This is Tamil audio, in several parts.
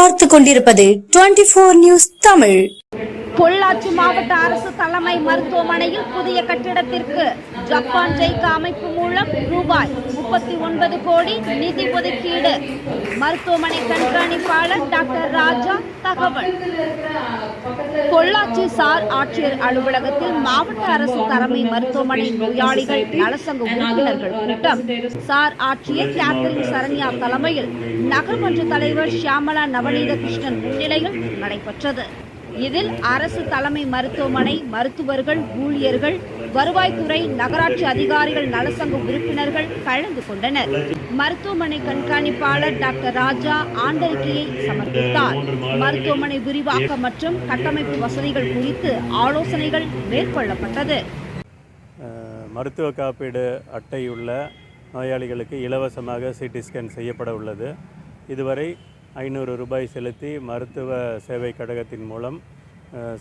பார்த்து கொண்டிருப்பது 24 நியூஸ் தமிழ். பொள்ளாச்சி மாவட்ட அரசு தலைமை மருத்துவமனையில் புதிய கட்டிடத்திற்கு ஜப்பான் ஜெய்கா அமைப்பு மூலம் ரூபாய் 39 கோடி நிதி ஒதுக்கீடு. மருத்துவமனை கண்காணிப்பாளர் டாக்டர் ராஜா தகவல். பொள்ளாச்சி சார் ஆட்சியர் அலுவலகத்தில் மாவட்ட அரசு தலைமை மருத்துவமனை நோயாளிகள் நலசங்க உறுப்பினர்கள் கூட்டம் சார் ஆட்சியர் கேத்தரின் சரண்யா தலைமையில் நகர்மன்ற தலைவர் ஷியாமலா நவநீத கிருஷ்ணன் முன்னிலையில் நடைபெற்றது. இதில் அரசு தலைமை மருத்துவமனை மருத்துவர்கள், ஊழியர்கள், வருவாய்த்துறை, நகராட்சி அதிகாரிகள், நலசங்க உறுப்பினர்கள் கலந்து கொண்டனர். மருத்துவமனை கண்காணிப்பாளர் டாக்டர் ராஜா ஆண்டறிக்கையை சமர்ப்பித்தார். மருத்துவமனை விரிவாக்கம் மற்றும் கட்டமைப்பு வசதிகள் குறித்து ஆலோசனைகள் மேற்கொள்ளப்பட்டது. மருத்துவ காப்பீடு அட்டையுள்ள நோயாளிகளுக்கு இலவசமாக சிடி ஸ்கேன் செய்யப்பட உள்ளது. இதுவரை 500 ரூபாய் செலுத்தி மருத்துவ சேவை கழகத்தின் மூலம்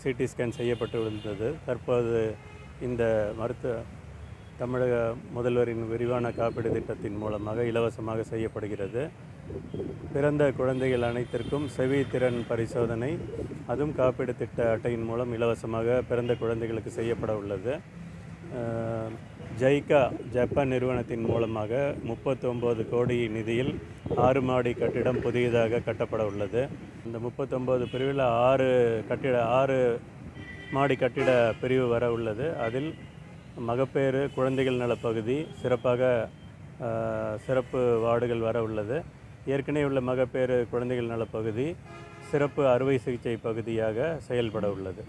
சிடி ஸ்கேன் செய்யப்பட்டு வந்தது. தற்போது இந்த தமிழக முதல்வரின் விரிவான காப்பீடு திட்டத்தின் மூலமாக இலவசமாக செய்யப்படுகிறது. பிறந்த குழந்தைகள் அனைத்திற்கும் செவி திறன் பரிசோதனை, அதுவும் காப்பீடு திட்ட அட்டையின் மூலம் இலவசமாக பிறந்த குழந்தைகளுக்கு செய்யப்பட உள்ளது. ஜெய்கா ஜப்பான் நிறுவனத்தின் மூலமாக 39 கோடி நிதியில் 6 மாடி கட்டிடம் புதியதாக கட்டப்பட உள்ளது. இந்த 39 பிரிவில் 6 மாடி கட்டிட பிரிவு வர உள்ளது. அதில் மகப்பேறு குழந்தைகள் நலப்பகுதி சிறப்பு வார்டுகள் வர உள்ளது. ஏற்கனவே உள்ள மகப்பேறு குழந்தைகள் நலப்பகுதி சிறப்பு அறுவை சிகிச்சை பகுதியாக செயல்பட உள்ளது.